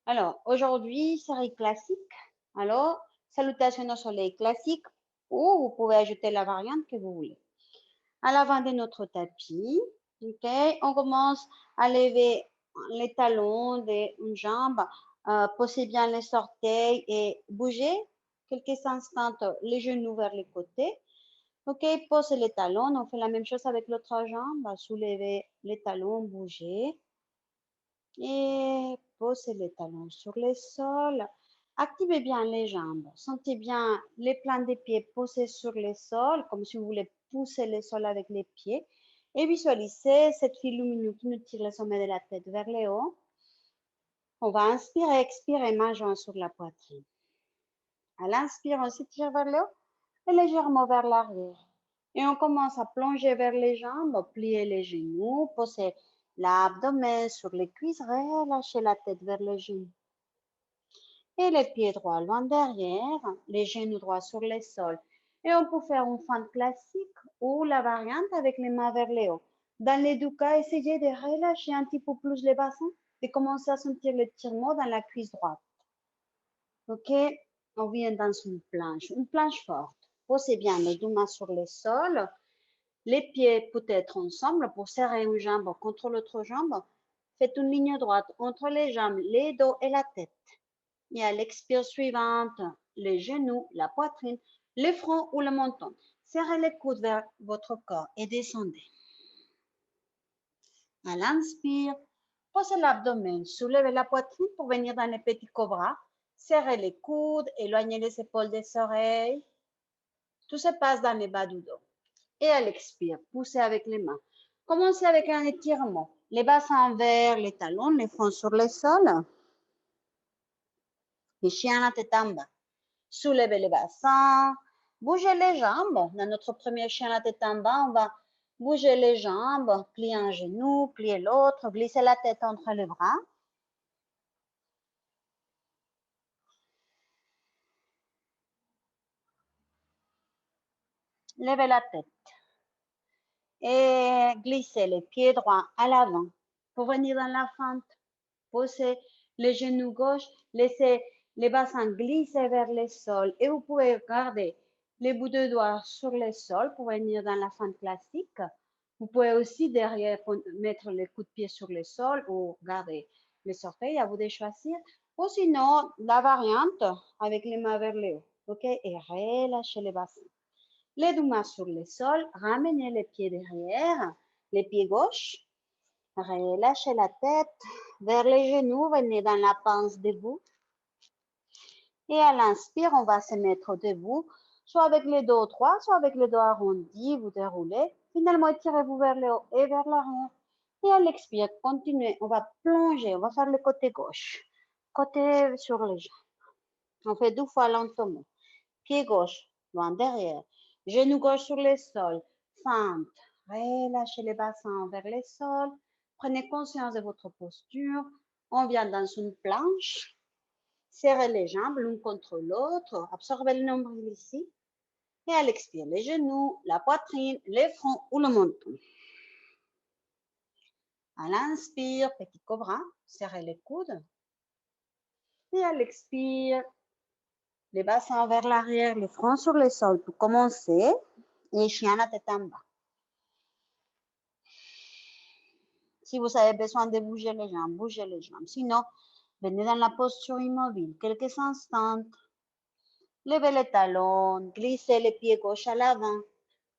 Alors, aujourd'hui, série classique. Alors, salutations au soleil classique ou vous pouvez ajouter la variante que vous voulez. À l'avant de notre tapis, ok, on commence à lever les talons d'une jambe, poser bien les orteils et bouger quelques instants les genoux vers les côtés. Ok, posez les talons. On fait la même chose avec l'autre jambe. Soulever les talons, bouger. Et posez les talons sur le sol. Activez bien les jambes. Sentez bien les plants des pieds posés sur le sol, comme si vous voulez pousser le sol avec les pieds. Et visualisez cette file lumineuse qui nous tire le sommet de la tête vers le haut. On va inspirer, expirer, main jointe sur la poitrine. À l'inspire, on s'étire vers le haut et légèrement vers l'arrière. Et on commence à plonger vers les jambes, plier les genoux, poser l'abdomen sur les cuisses, relâcher la tête vers les genoux. Et les pieds droits loin derrière, les genoux droits sur le sol. Et on peut faire une fente classique ou la variante avec les mains vers le haut. Dans les deux cas, essayez de relâcher un petit peu plus les bassins, de commencer à sentir l'étirement dans la cuisse droite. Ok, on vient dans une planche forte. Posez bien les deux mains sur le sol, les pieds peut-être ensemble pour serrer une jambe contre l'autre jambe. Faites une ligne droite entre les jambes, les dos et la tête. Et à l'expire suivante, les genoux, la poitrine, le front ou le menton. Serrez les coudes vers votre corps et descendez. À l'inspire, posez l'abdomen, soulevez la poitrine pour venir dans les petits cobras. Serrez les coudes, éloignez les épaules des oreilles. Tout se passe dans les bas du dos. Et à l'expire, poussez avec les mains. Commencez avec un étirement. Les bassins vers les talons, les fronts sur le sol. Et chien à tête en bas. Soulevez les bassins. Bougez les jambes. Dans notre premier chien à tête en bas, on va bouger les jambes, plier un genou, plier l'autre, glisser la tête entre les bras. Levez la tête. Et glissez les pieds droits à l'avant pour venir dans la fente. Posez les genoux gauche, laissez les bassins glisser vers le sol et vous pouvez garder les bouts de doigts sur le sol pour venir dans la fente classique. Vous pouvez aussi derrière mettre les coups de pied sur le sol ou garder les orteils, à vous de choisir. Ou sinon, la variante avec les mains vers le haut. OK? Et relâchez les bassins. Les deux mains sur le sol, ramenez les pieds derrière, les pieds gauche. Relâchez la tête vers les genoux, venez dans la pince debout. Et à l'inspire, on va se mettre debout, soit avec les dos droits, soit avec les dos arrondis, vous déroulez. Finalement, étirez-vous vers le haut et vers l'arrière. Et à l'expire, continuez, on va plonger, on va faire le côté gauche. Côté sur les jambes. On fait 2 fois lentement. Pied gauche, loin derrière. Genou gauche sur le sol. Fente. Relâchez les bassins vers le sol. Prenez conscience de votre posture. On vient dans une planche. Serrez les jambes l'une contre l'autre. Absorbez le nombril ici. Et à l'expire, les genoux, la poitrine, les fronts ou le menton. À l'inspire, petit cobra. Serrez les coudes. Et à l'expire, les bassins vers l'arrière, les fronts sur le sol pour commencer. Et chien à tête en bas. Si vous avez besoin de bouger les jambes, bougez les jambes. Sinon, venez dans la posture immobile quelques instants. Levez les talons, glissez les pieds gauche à l'avant.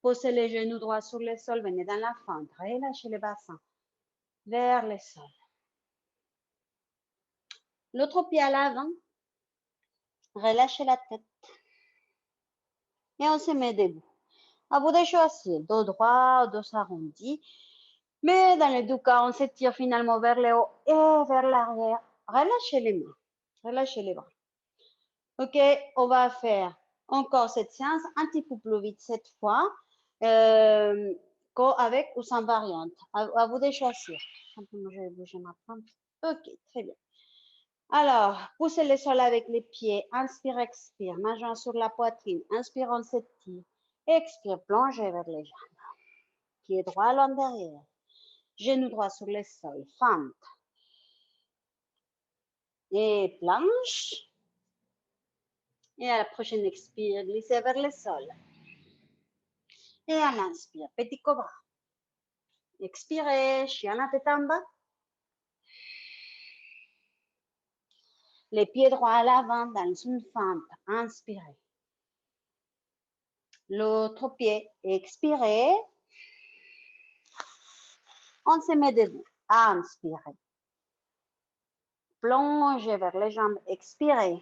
Posez les genoux droits sur le sol, venez dans la fente. Relâchez les bassins vers le sol. L'autre pied à l'avant. Relâchez la tête. Et on se met debout. À vous de choisir, dos droit, dos arrondi. Mais dans les deux cas, on s'étire finalement vers le haut et vers l'arrière. Relâchez les mains. Relâchez les bras. OK, on va faire encore cette séance un petit peu plus vite cette fois, avec ou sans variante. À vous de choisir. Je vais bouger ma plante. OK, très bien. Alors, poussez le sol avec les pieds. Inspire, expire. Main jointe sur la poitrine. Inspire, on s'étire. Expire, plongez vers les jambes. Pied droit loin derrière. Genou droit sur le sol. Fente. Et planche. Et à la prochaine expire, glissez vers le sol. Et à l'inspire, petit cobra. Expirez, chien la tête en bas. Les pieds droits à l'avant dans une fente. Inspirez. L'autre pied, expirez. On se met debout. Inspirez. Plongez vers les jambes. Expirez.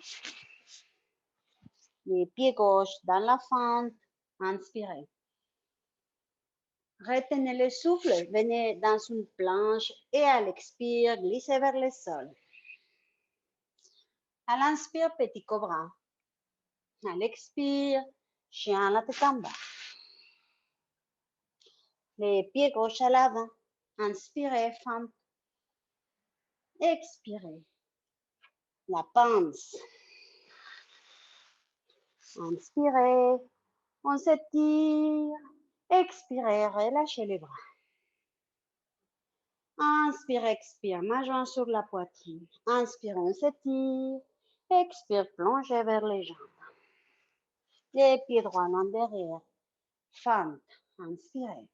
Les pieds gauche dans la fente. Inspirez. Retenez le souffle. Venez dans une planche et à l'expire, glissez vers le sol. À l'inspire, petit cobra. À l'expire, chien la tête en bas. Les pieds gauche à l'avant. Inspirez, fente. Expirez. La pince. Inspirez. On s'étire. Expirez, relâchez les bras. Inspire, expire, main sur la poitrine. Inspire, on s'étire. Expire, plongez vers les jambes. Les pieds droits en derrière. Fente. Inspirez.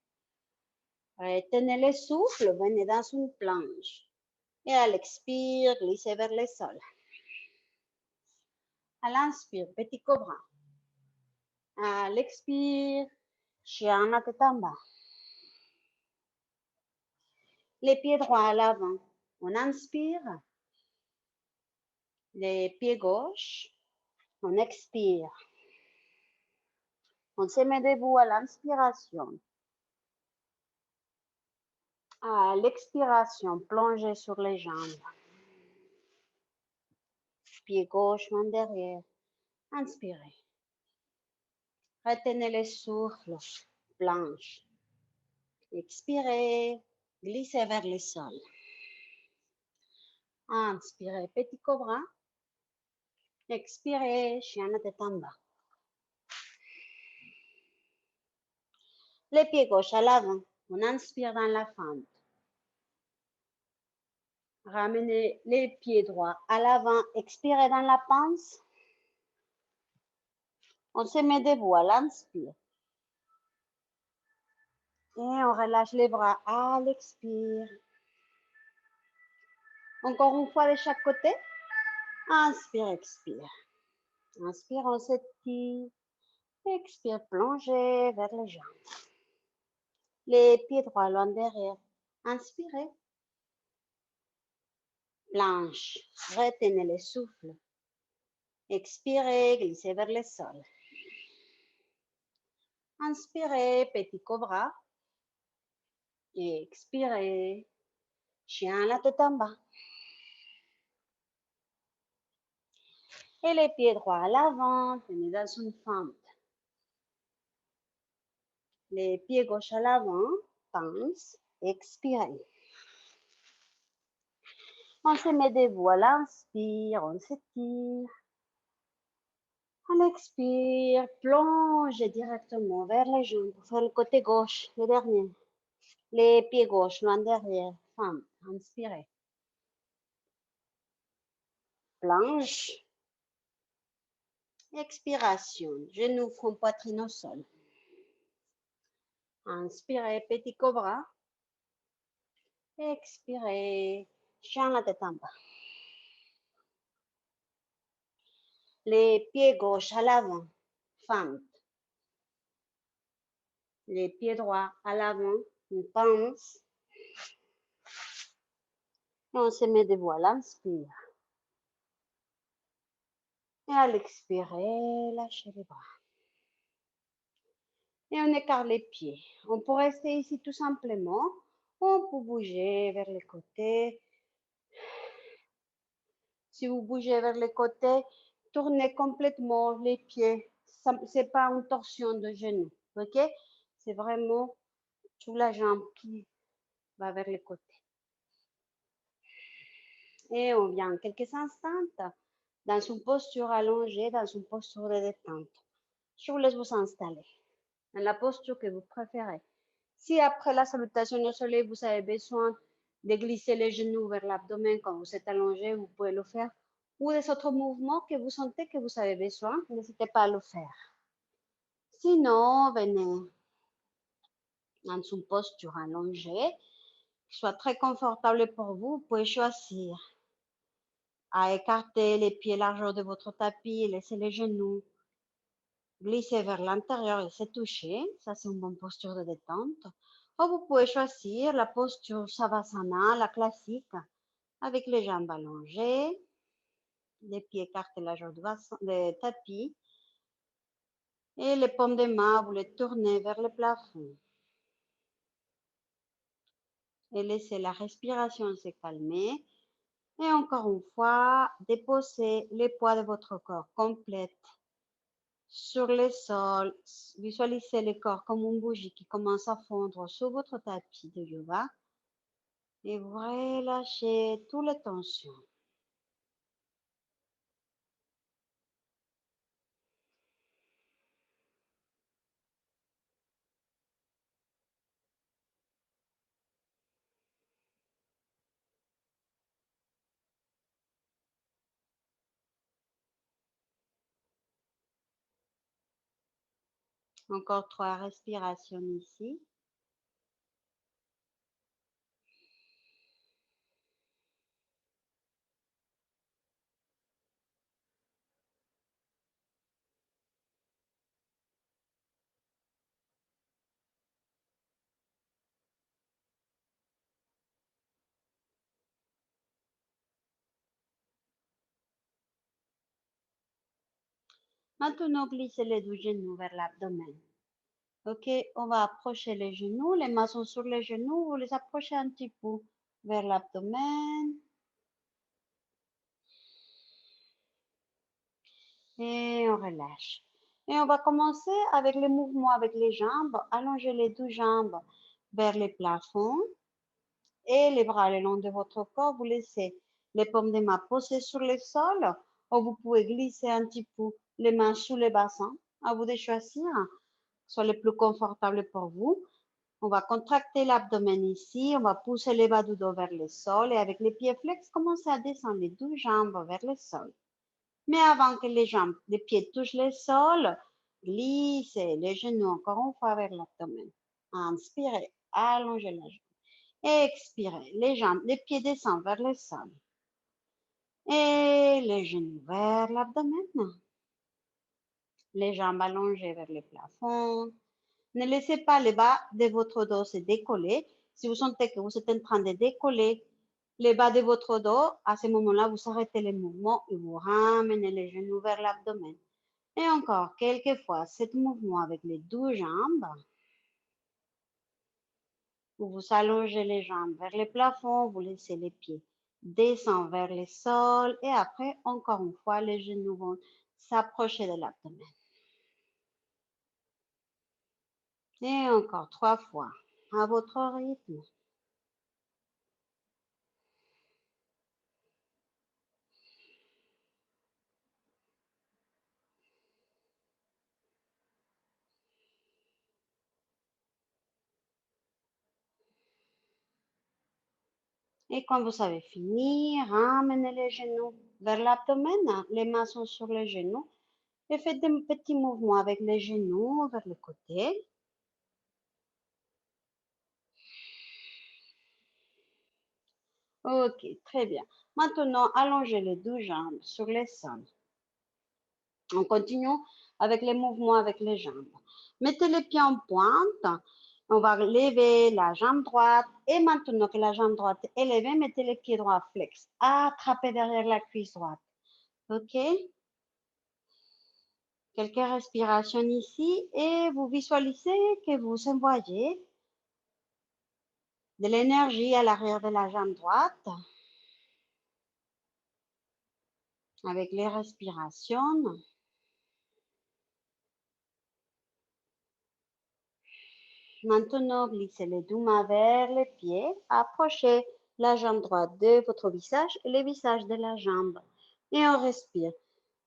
Retenez le souffle, venez dans une planche. Et à l'expire, glissez vers le sol. À l'inspire, petit cobra. À l'expire, chien la tête en bas. Les pieds droits à l'avant. On inspire. Les pieds gauche. On expire. On se met debout à l'inspiration. À l'expiration, plongez sur les jambes. Pied gauche en derrière. Inspirez. Retenez le souffle. Planche. Expirez. Glissez vers le sol. Inspirez, petit cobra. Expirez, chien la tête en bas. Les pieds gauche à l'avant. On inspire dans la fente. Ramenez les pieds droits à l'avant. Expirez dans la pince. On se met debout à l'inspire. Et on relâche les bras à l'expire. Encore une fois de chaque côté. Inspire, expire. Inspire, on s'étire. Expire, plongez vers les jambes. Les pieds droits loin derrière. Inspirez. Planche. Retenez le souffle. Expirez, glissez vers le sol. Inspirez, petit cobra. Et expirez, chien la tête en bas. Et les pieds droits à l'avant, tenez dans une fente. Les pieds gauche à l'avant, pince, expirez. On se met debout à l'inspire, on s'étire. À l'expire, plongez directement vers les jambes pour faire le côté gauche, le dernier. Les pieds gauche loin derrière, fente, inspirez. Planche. Expiration, genoux, front, poitrine au sol. Inspirez, petit cobra. Expirez, chien la tête en bas. Les pieds gauche à l'avant, fente. Les pieds droits à l'avant, une pince. Et on se met debout à l'inspire. Et à l'expirer, lâchez les bras. Et on écarte les pieds. On peut rester ici tout simplement. On peut bouger vers les côtés. Si vous bougez vers les côtés, tournez complètement les pieds. Ce n'est pas une torsion de genou. Ok? C'est vraiment toute la jambe qui va vers les côtés. Et on vient quelques instants dans une posture allongée, dans une posture de détente. Je vous laisse vous installer dans la posture que vous préférez. Si après la salutation au soleil, vous avez besoin de glisser les genoux vers l'abdomen quand vous êtes allongé, vous pouvez le faire. ou des autres mouvements que vous sentez que vous avez besoin, n'hésitez pas à le faire. Sinon, venez dans une posture allongée, qui soit très confortable pour vous. Vous pouvez choisir à écarter les pieds largeur de votre tapis, laisser les genoux glisser vers l'intérieur et se toucher. Ça, c'est une bonne posture de détente. Ou vous pouvez choisir la posture Savasana, la classique, avec les jambes allongées, les pieds écartés largeur de tapis et les paumes des mains, vous les tournez vers le plafond. Et laissez la respiration se calmer. Et encore une fois, déposez les poids de votre corps complète sur le sol. Visualisez le corps comme une bougie qui commence à fondre sur votre tapis de yoga. Et vous relâchez toutes les tensions. Encore 3 respirations ici. Maintenant, glissez les deux genoux vers l'abdomen. Ok, on va approcher les genoux. Les mains sont sur les genoux. Vous les approchez un petit peu vers l'abdomen. Et on relâche. Et on va commencer avec les mouvements avec les jambes. Allongez les deux jambes vers le plafond et les bras le long de votre corps. Vous laissez les paumes des mains posées sur le sol ou vous pouvez glisser un petit peu les mains sous le bassin. À vous de choisir, soit le plus confortable pour vous. On va contracter l'abdomen ici. On va pousser les bas du dos vers le sol et avec les pieds flex, commencer à descendre les deux jambes vers le sol. Mais avant que les pieds touchent le sol, glissez les genoux encore une fois vers l'abdomen. Inspirez, allongez la jambe. Expirez, les pieds descendent vers le sol. Et les genoux vers l'abdomen. Les jambes allongées vers le plafond. Ne laissez pas le bas de votre dos se décoller. Si vous sentez que vous êtes en train de décoller le bas de votre dos, à ce moment-là, vous arrêtez le mouvement et vous ramenez les genoux vers l'abdomen. Et encore quelques fois, ce mouvement avec les deux jambes. Vous allongez les jambes vers le plafond, vous laissez les pieds descendre vers le sol et après, encore une fois, les genoux vont s'approcher de l'abdomen. Et encore 3 fois, à votre rythme. Et quand vous avez fini, ramenez les genoux vers l'abdomen, les mains sont sur les genoux et faites des petits mouvements avec les genoux vers le côté. Ok, très bien. Maintenant, allongez les deux jambes sur les sol. On continue avec les mouvements avec les jambes. Mettez les pieds en pointe. On va lever la jambe droite. Et maintenant que la jambe droite est levée, mettez les pieds droits flex. Attrapez derrière la cuisse droite. OK? Quelques respirations ici. Et vous visualisez que vous envoyez de l'énergie à l'arrière de la jambe droite. Avec les respirations. Maintenant, glissez les deux mains vers les pieds. Approchez la jambe droite de votre visage et le visage de la jambe. Et on respire.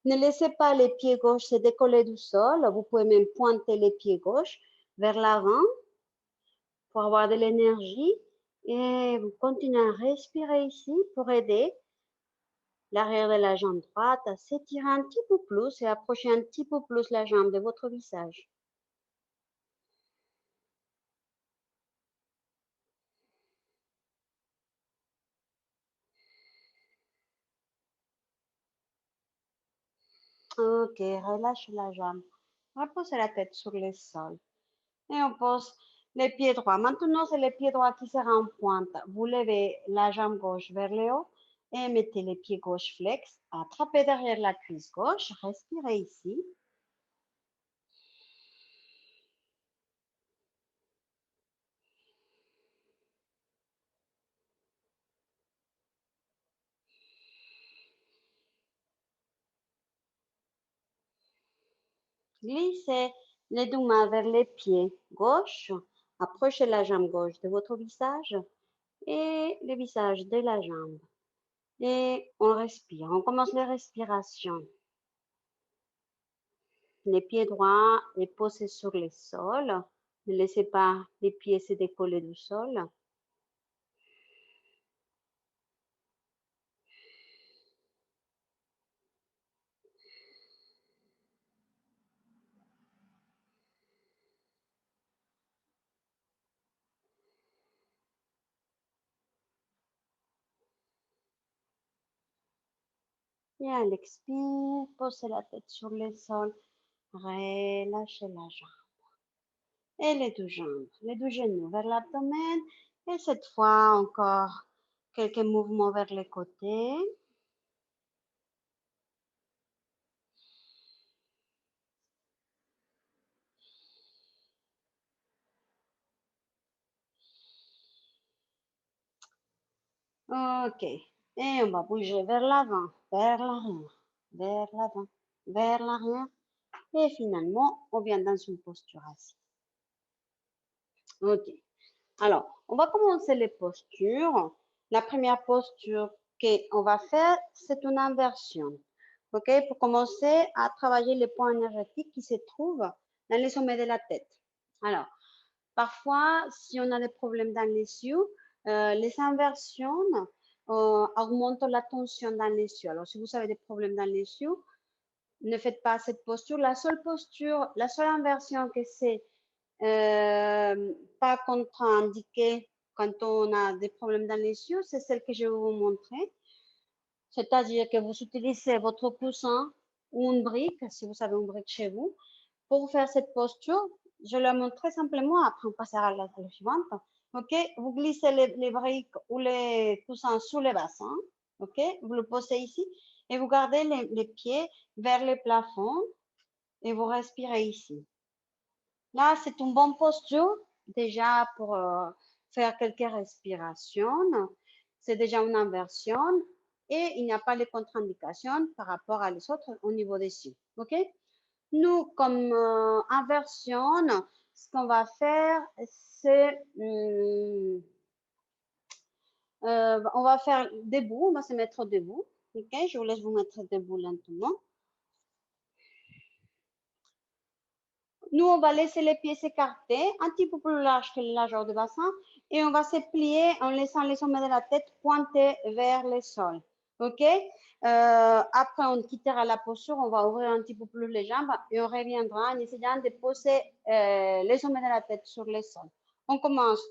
Ne laissez pas les pieds gauches se décoller du sol. Vous pouvez même pointer les pieds gauches vers l'avant pour avoir de l'énergie. Et vous continuez à respirer ici pour aider l'arrière de la jambe droite, s'étirer un petit peu plus et approcher un petit peu plus la jambe de votre visage. Ok, relâche la jambe. Reposez la tête sur le sol. Et on pose les pieds droits. Maintenant, c'est le pied droit qui sera en pointe. Vous levez la jambe gauche vers le haut et mettez les pieds gauche flex. Attrapez derrière la cuisse gauche. Respirez ici. Glissez les deux mains vers les pieds gauche. Approchez la jambe gauche de votre visage et le visage de la jambe. Et on respire. On commence les respirations. Les pieds droits et posés sur le sol. Ne laissez pas les pieds se décoller du sol. Et à l'expire, posez la tête sur le sol. Relâchez la jambe. Et les deux jambes, les deux genoux vers l'abdomen. Et cette fois, encore quelques mouvements vers les côtés. Ok. Et on va bouger vers l'avant, vers l'arrière, vers l'avant, vers l'arrière. Et finalement, on vient dans une posture assise. Ok. Alors, on va commencer les postures. La première posture qu'on va faire, c'est une inversion. OK? Pour commencer à travailler les points énergétiques qui se trouvent dans les sommets de la tête. Alors, parfois, si on a des problèmes dans les yeux, les inversions augmentent la tension dans les yeux. Alors, si vous avez des problèmes dans les yeux, ne faites pas cette posture. La seule posture, la seule inversion que c'est pas contre-indiquée quand on a des problèmes dans les yeux, c'est celle que je vais vous montrer. C'est-à-dire que vous utilisez votre coussin ou une brique, si vous avez une brique chez vous, pour faire cette posture. Je la montre très simplement, après on passera à la suivante. OK? Vous glissez les briques ou les coussins sous le bassin. OK? Vous le posez ici et vous gardez les pieds vers le plafond et vous respirez ici. Là, c'est une bonne posture déjà pour faire quelques respirations. C'est déjà une inversion et il n'y a pas de contre-indication par rapport à les autres au niveau des yeux. OK? Nous, comme inversion, ce qu'on va faire, c'est on va faire debout, on va se mettre debout. OK? Je vous laisse vous mettre debout lentement. Nous, on va laisser les pieds s'écarter un petit peu plus large que le largeur du bassin et on va se plier en laissant les sommets de la tête pointés vers le sol. OK? Après, on quittera la posture, on va ouvrir un petit peu plus les jambes et on reviendra en essayant de poser les sommets de la tête sur le sol. On commence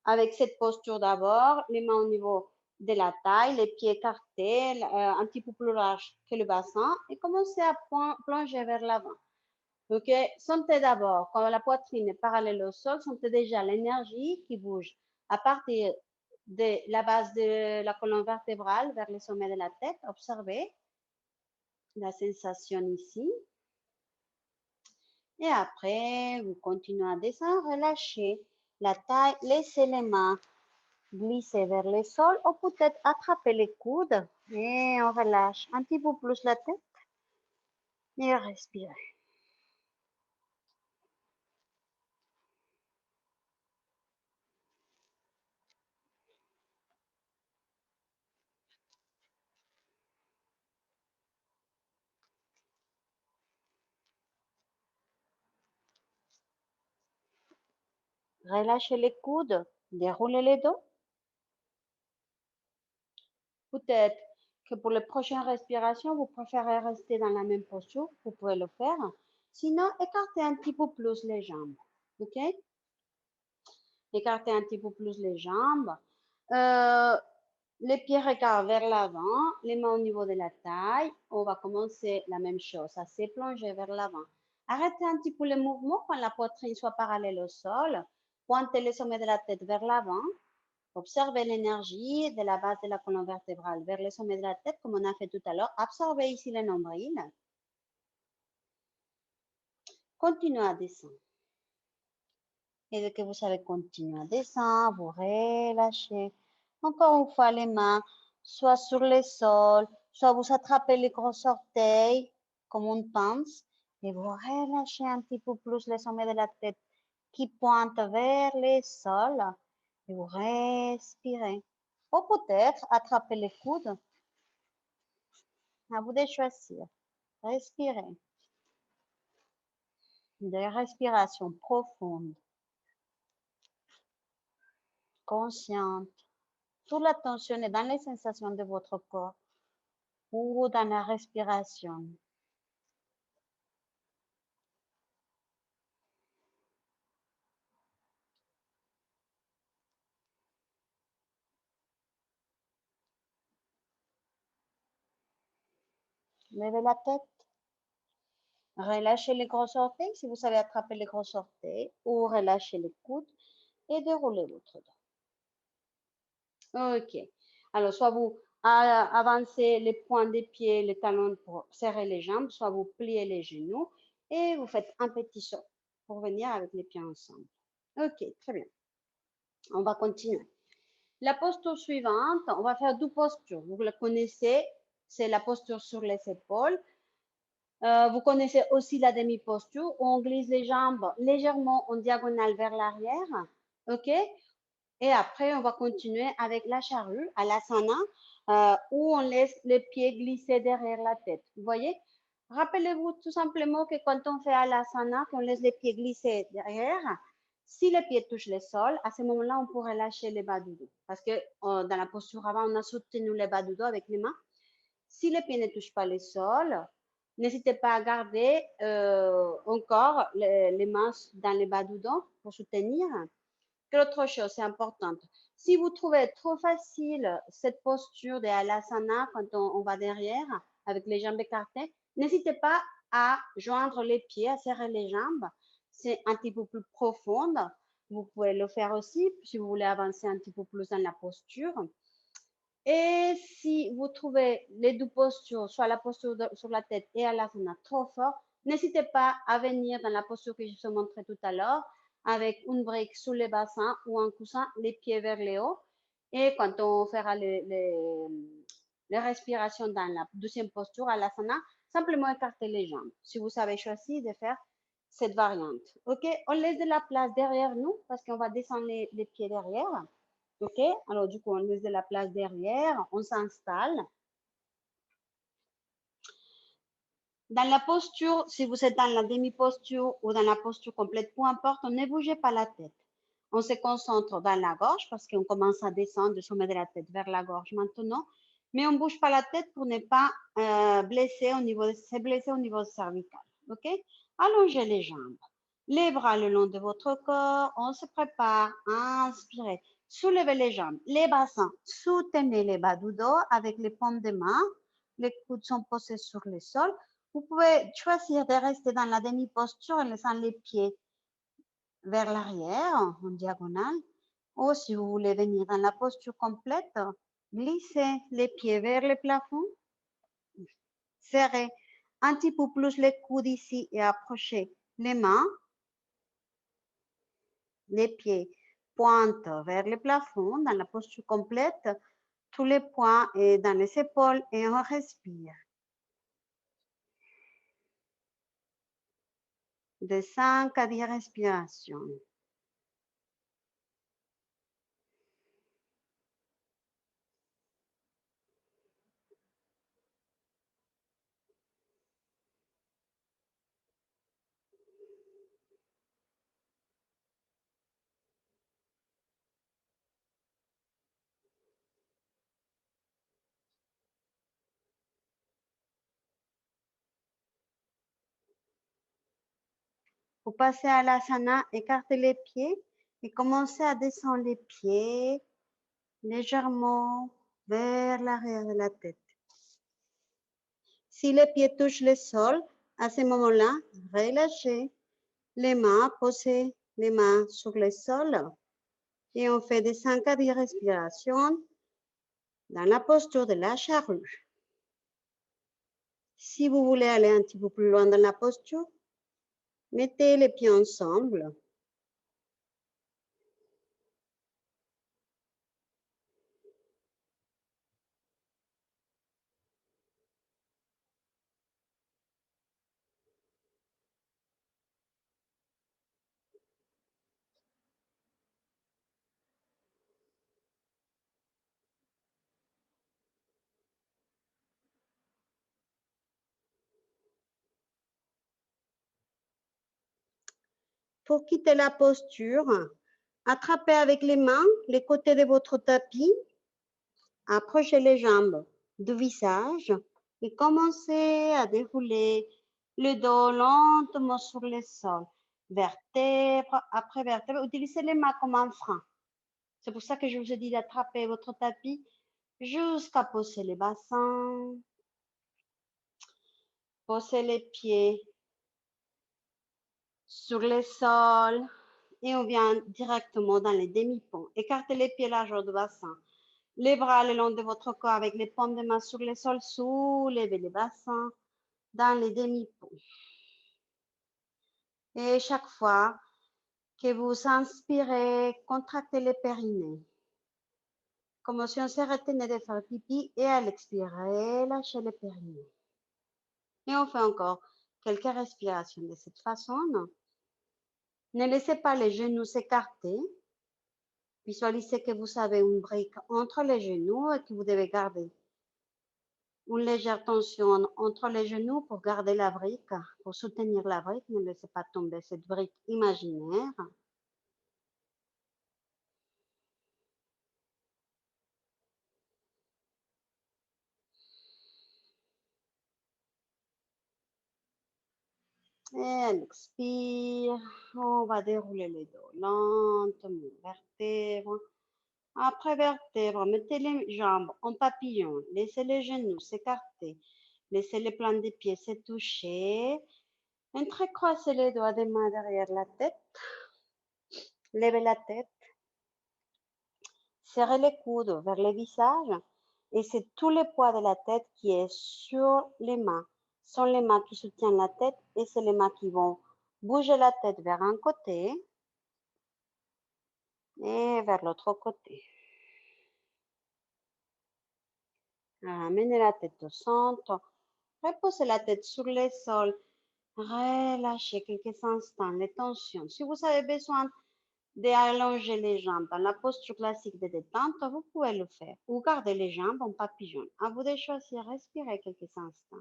avec cette posture d'abord, les mains au niveau de la taille, les pieds écartés, un petit peu plus large que le bassin et commencez à plonger vers l'avant. OK? Sentez d'abord, quand la poitrine est parallèle au sol, sentez déjà l'énergie qui bouge à partir de la base de la colonne vertébrale vers le sommet de la tête. Observez la sensation ici. Et après, vous continuez à descendre, relâchez la taille, laissez les mains glisser vers le sol ou peut-être attraper les coudes et on relâche un petit peu plus la tête et respirez. Relâchez les coudes, déroulez les dos. Peut-être que pour les prochaines respirations, vous préférez rester dans la même posture, vous pouvez le faire. Sinon, écartez un petit peu plus les jambes. OK? Écartez un petit peu plus les jambes. Euh, les pieds regardent vers l'avant, les mains au niveau de la taille. On va commencer la même chose, à se plonger vers l'avant. Arrêtez un petit peu le mouvement quand la poitrine soit parallèle au sol. Pointez le sommet de la tête vers l'avant. Observez l'énergie de la base de la colonne vertébrale vers le sommet de la tête, comme on a fait tout à l'heure. Absorbez ici le nombril. Continuez à descendre. Et dès que vous savez continuer à descendre, vous relâchez. Encore une fois, les mains, soit sur le sol, soit vous attrapez les gros orteils, comme on pense, et vous relâchez un petit peu plus le sommet de la tête qui pointe vers le sol, et vous respirez. Ou peut-être attraper les coudes. À vous de choisir. Respirez. Des respirations profondes, conscientes. Toute l'attention est dans les sensations de votre corps ou dans la respiration. Levez la tête. Relâchez les gros orteils si vous savez attraper les gros orteils ou relâchez les coudes et déroulez votre dos. OK. Alors, soit vous avancez les points des pieds, les talons pour serrer les jambes, soit vous pliez les genoux et vous faites un petit saut pour venir avec les pieds ensemble. OK, très bien. On va continuer. La posture suivante, on va faire deux postures. Vous la connaissez, c'est la posture sur les épaules. Vous connaissez aussi la demi-posture où on glisse les jambes légèrement en diagonale vers l'arrière. OK? Et après, on va continuer avec la charrue à l'asana où on laisse les pieds glisser derrière la tête. Vous voyez? Rappelez-vous tout simplement que quand on fait à l'asana, qu'on laisse les pieds glisser derrière, si les pieds touchent le sol, à ce moment-là, on pourrait lâcher les bas du dos. Parce que dans la posture avant, on a soutenu les bas du dos avec les mains. Si les pieds ne touchent pas le sol, n'hésitez pas à garder encore les mains dans les bas du dos pour soutenir. Quelle autre chose, c'est importante. Si vous trouvez trop facile cette posture de Alasana quand on va derrière avec les jambes écartées, n'hésitez pas à joindre les pieds, à serrer les jambes. C'est un petit peu plus profonde. Vous pouvez le faire aussi si vous voulez avancer un petit peu plus dans la posture. Et si vous trouvez les deux postures, soit la posture sur la tête et Alasana trop fort, n'hésitez pas à venir dans la posture que je vous ai montrée tout à l'heure avec une brique sous le bassin ou un coussin, les pieds vers le haut. Et quand on fera les respirations dans la deuxième posture, Alasana, simplement écarter les jambes. Si vous avez choisi de faire cette variante. OK, on laisse de la place derrière nous parce qu'on va descendre les pieds derrière. OK, alors du coup, on laisse de la place derrière, on s'installe. Dans la posture, si vous êtes dans la demi-posture ou dans la posture complète, peu importe, ne bougez pas la tête. On se concentre dans la gorge parce qu'on commence à descendre du sommet de la tête vers la gorge maintenant, mais on ne bouge pas la tête pour ne pas se blesser au niveau cervical. OK? Allongez les jambes, les bras le long de votre corps, on se prépare, inspirez. Soulevez les jambes, les bassins, soutenez les bas du dos avec les paumes de main, les coudes sont posés sur le sol. Vous pouvez choisir de rester dans la demi-posture en laissant les pieds vers l'arrière en diagonale. Ou si vous voulez venir dans la posture complète, glissez les pieds vers le plafond, serrez un petit peu plus les coudes ici et approchez les mains. Les pieds pointent vers le plafond dans la posture complète, tous les poings et dans les épaules et on respire. De 5 à 10 respirations. Vous passez à l'asana, écartez les pieds et commencez à descendre les pieds légèrement vers l'arrière de la tête. Si les pieds touchent le sol, à ce moment-là, relâchez les mains, posez les mains sur le sol et on fait des 5 à 10 respirations dans la posture de la charrue. Si vous voulez aller un petit peu plus loin dans la posture, mettez les pieds ensemble. Pour quitter la posture, attrapez avec les mains les côtés de votre tapis, approchez les jambes du visage et commencez à dérouler le dos lentement sur le sol, vertèbre après vertèbre. Utilisez les mains comme un frein. C'est pour ça que je vous ai dit d'attraper votre tapis jusqu'à poser les bassins, poser les pieds sur le sol et on vient directement dans les demi-ponts. Écartez les pieds largeur du bassin. Les bras le long de votre corps avec les paumes de main sur le sol, soulevez les bassins dans les demi-ponts. Et chaque fois que vous inspirez, contractez les périnées. Comme si on se retenait de faire pipi et à l'expirer, lâchez les périnées. Et on fait encore quelques respirations de cette façon. Ne laissez pas les genoux s'écarter. Visualisez que vous avez une brique entre les genoux et que vous devez garder une légère tension entre les genoux pour garder la brique, pour soutenir la brique. Ne laissez pas tomber cette brique imaginaire. Et elle expire. On va dérouler les dos lentement, vertèbre. Après vertèbre, mettez les jambes en papillon. Laissez les genoux s'écarter. Laissez les plans des pieds se toucher. Entrecroisez les doigts des mains derrière la tête. Levez la tête. Serrez les coudes vers le visage. Et c'est tout le poids de la tête qui est sur les mains. Ce sont les mains qui soutiennent la tête et c'est les mains qui vont bouger la tête vers un côté et vers l'autre côté. Ramenez la tête au centre. Reposez la tête sur le sol. Relâchez quelques instants les tensions. Si vous avez besoin d'allonger les jambes dans la posture classique de détente, vous pouvez le faire. Ou gardez les jambes en papillon. À vous de choisir. Respirez quelques instants.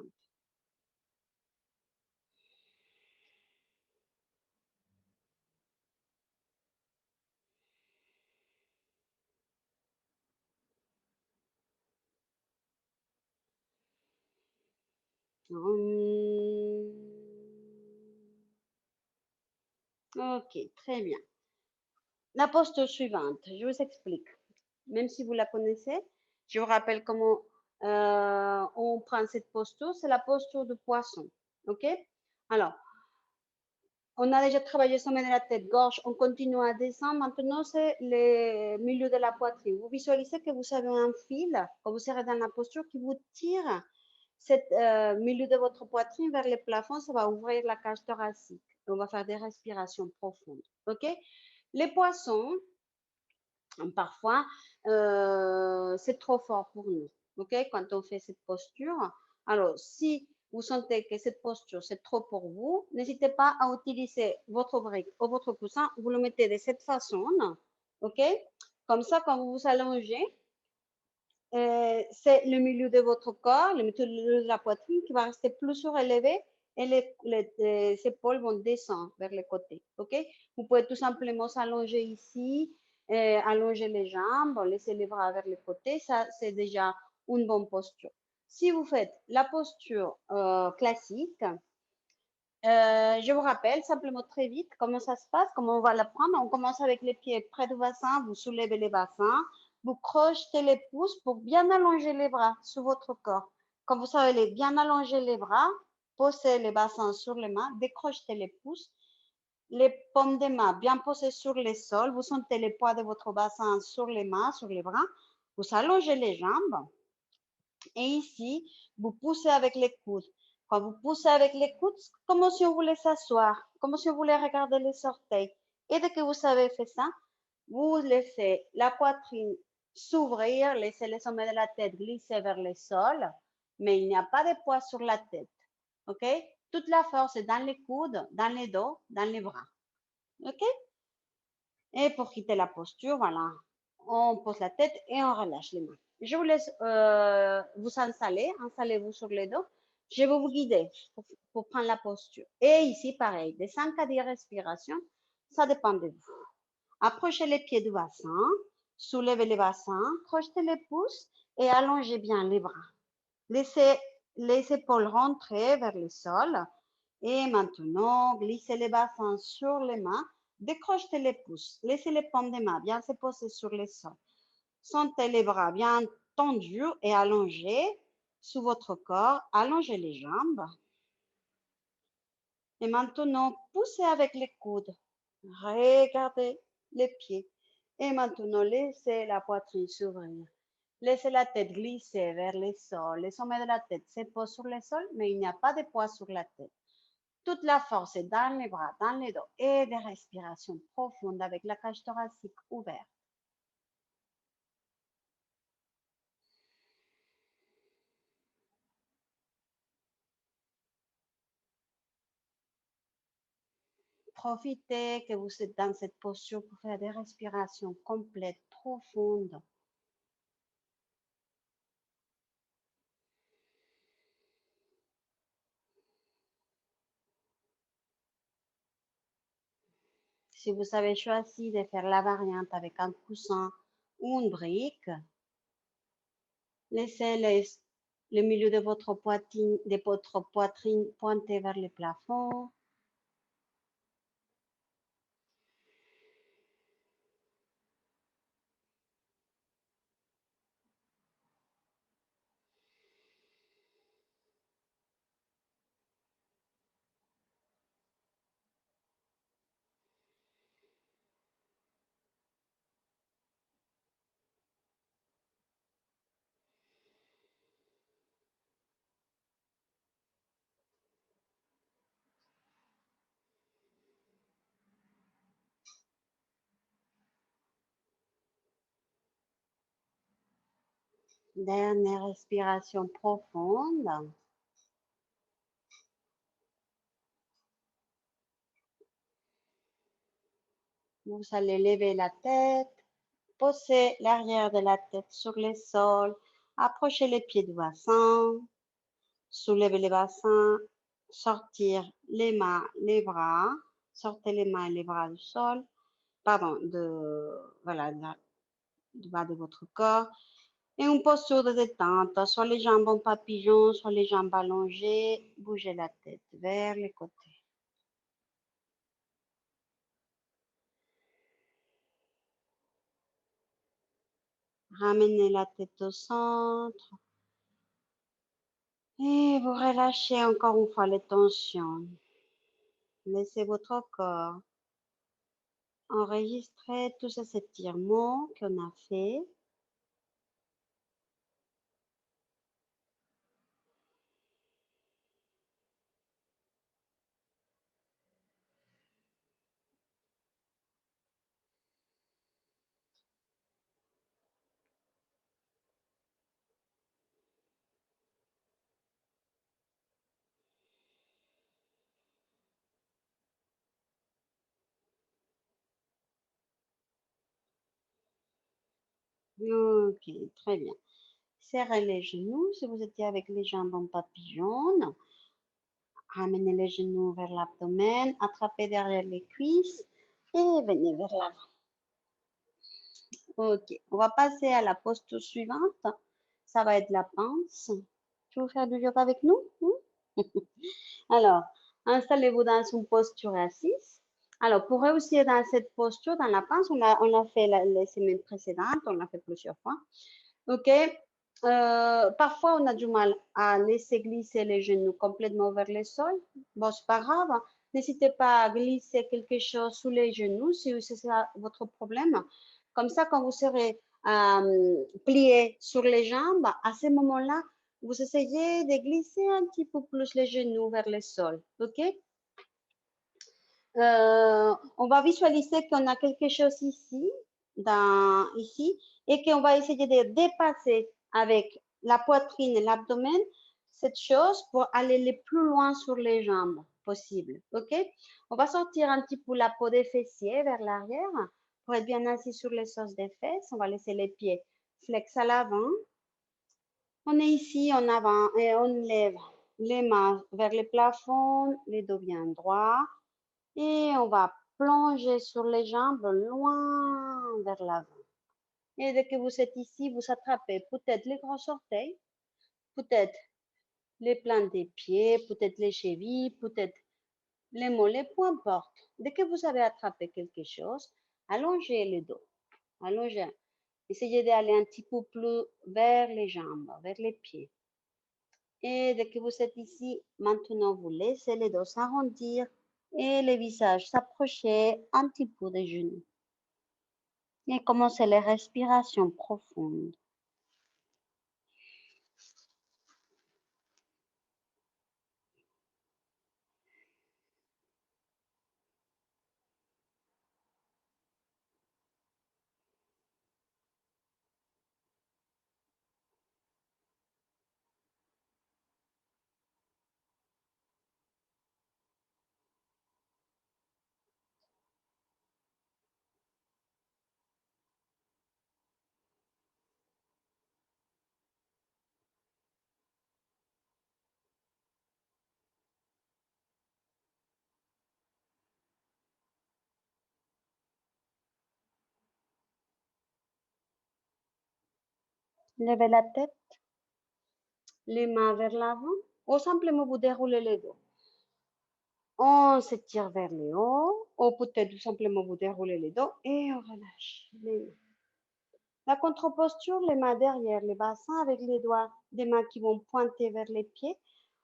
Ok, très bien. La posture suivante, je vous explique. Même si vous la connaissez, je vous rappelle comment on prend cette posture. C'est la posture de poisson. Ok? Alors, on a déjà travaillé sommet de la tête, gorge. On continue à descendre. Maintenant, c'est le milieu de la poitrine. Vous visualisez que vous avez un fil, quand vous serez dans la posture, qui vous tire cette milieu de votre poitrine vers le plafond. Ça va ouvrir la cage thoracique. On va faire des respirations profondes. OK? Les poissons, parfois, c'est trop fort pour nous. OK? Quand on fait cette posture. Alors, si vous sentez que cette posture, c'est trop pour vous, n'hésitez pas à utiliser votre brique ou votre coussin. Vous le mettez de cette façon. OK? Comme ça, quand vous vous allongez, c'est le milieu de votre corps, le milieu de la poitrine qui va rester plus surélevé et les épaules vont descendre vers les côtés. OK? Vous pouvez tout simplement s'allonger ici, allonger les jambes, laisser les bras vers les côtés. Ça, c'est déjà une bonne posture. Si vous faites la posture classique, Je vous rappelle simplement très vite comment ça se passe, comment on va l'apprendre. On commence avec les pieds près du bassin, vous soulevez les bassins, vous crochetez les pouces pour bien allonger les bras sur votre corps. Quand vous savez bien allonger les bras, posez les bassins sur les mains, décrochetez les pouces, les paumes des mains bien posées sur les sols, vous sentez les poids de votre bassin sur les mains, sur les bras, vous allongez les jambes et ici, vous poussez avec les coudes. Quand vous poussez avec les coudes, comme si on voulait s'asseoir, comme si on voulait regarder les orteils. Et dès que vous avez fait ça, vous laissez la poitrine s'ouvrir, laissez les sommets de la tête glisser vers le sol, mais il n'y a pas de poids sur la tête. OK? Toute la force est dans les coudes, dans les dos, dans les bras. OK? Et pour quitter la posture, voilà, on pose la tête et on relâche les mains. Je vous laisse vous installer, installez-vous sur les dos. Je vais vous guider pour prendre la posture. Et ici, pareil, des 5 à 10 respirations, ça dépend de vous. Approchez les pieds du bassin, soulevez les bassins, crochetez les pouces et allongez bien les bras. Laissez les épaules rentrer vers le sol. Et maintenant, glissez les bassins sur les mains, décrochez les pouces, laissez les paumes des mains bien se poser sur le sol. Sentez les bras bien tendus et allongés sous votre corps, allongez les jambes. Et maintenant, poussez avec les coudes, regardez les pieds. Et maintenant, laissez la poitrine s'ouvrir. Laissez la tête glisser vers le sol. Les sommets de la tête se posent sur le sol, mais il n'y a pas de poids sur la tête. Toute la force est dans les bras, dans les dos et des respirations profondes avec la cage thoracique ouverte. Profitez que vous êtes dans cette posture pour faire des respirations complètes, profondes. Si vous avez choisi de faire la variante avec un coussin ou une brique, laissez le milieu de votre poitrine pointé vers le plafond. Dernière respiration profonde. Vous allez lever la tête, poser l'arrière de la tête sur le sol, approchez les pieds du bassin, soulevez les bassins, sortir les mains, les bras, sortez les mains et les bras du sol, pardon, voilà, du bas de votre corps. Et une posture de détente, soit les jambes en papillon, soit les jambes allongées, bougez la tête vers les côtés. Ramenez la tête au centre. Et vous relâchez encore une fois les tensions. Laissez votre corps enregistrer tous ces étirements qu'on a fait. Ok, très bien. Serrez les genoux si vous étiez avec les jambes en papillon. Ramenez les genoux vers l'abdomen, attrapez derrière les cuisses et venez vers l'avant. Ok, on va passer à la posture suivante. Ça va être la pince. Tu veux faire du yoga avec nous? Alors, Installez-vous dans une posture assise. Alors, pour réussir dans cette posture, dans la pince, on l'a fait les semaines précédentes, on l'a fait plusieurs fois. OK. Parfois, on a du mal à laisser glisser les genoux complètement vers le sol. Bon, c'est pas grave. N'hésitez pas à glisser quelque chose sous les genoux si c'est ça votre problème. Comme ça, quand vous serez plié sur les jambes, à ce moment-là, vous essayez de glisser un petit peu plus les genoux vers le sol. OK? On va visualiser qu'on a quelque chose ici, ici, et qu'on va essayer de dépasser avec la poitrine et l'abdomen cette chose pour aller le plus loin sur les jambes possible. OK? On va sortir un petit peu la peau des fessiers vers l'arrière pour être bien assis sur les os des fesses. On va laisser les pieds flex à l'avant. On est ici en avant et on lève les mains vers le plafond, les dos bien droits. Et on va plonger sur les jambes loin vers l'avant. Et dès que vous êtes ici, vous attrapez peut-être les grands orteils, peut-être les plants des pieds, peut-être les chevilles, peut-être les mollets, peu importe. Dès que vous avez attrapé quelque chose, allongez le dos. Allongez. Essayez d'aller un petit peu plus vers les jambes, vers les pieds. Et dès que vous êtes ici, maintenant vous laissez les dos s'arrondir et le visage s'approcher un petit peu des genoux. Et commencez les respirations profondes. Levez la tête, les mains vers l'avant, ou simplement vous déroulez les dos. On s'étire vers le haut, ou peut-être tout simplement vous déroulez les dos et on relâche les mains. La contre-posture, les mains derrière les bassins avec les doigts des mains qui vont pointer vers les pieds.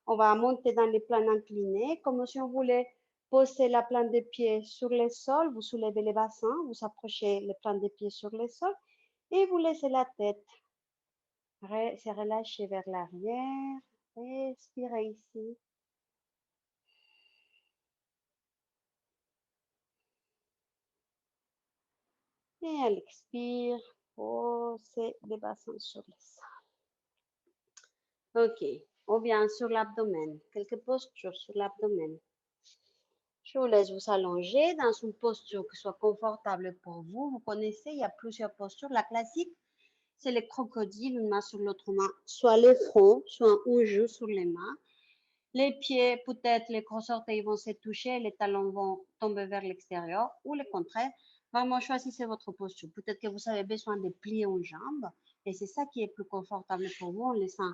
On va monter dans les plans inclinés, comme si on voulait poser la plante des pieds sur le sol. Vous soulevez les bassins, vous approchez les plants des pieds sur le sol et vous laissez la tête se relâcher vers l'arrière. Respirez ici. Et à l'expire, posez les bassins sur le sol. OK. On vient sur l'abdomen. Quelques postures sur l'abdomen. Je vous laisse vous allonger dans une posture qui soit confortable pour vous. Vous connaissez, il y a plusieurs postures. La classique, c'est le crocodile, une main sur l'autre main, soit le front, soit un genou sur les mains. Les pieds, peut-être les gros orteils vont se toucher, les talons vont tomber vers l'extérieur ou le contraire. Vraiment, choisissez votre posture. Peut-être que vous avez besoin de plier une jambe et c'est ça qui est plus confortable pour vous en laissant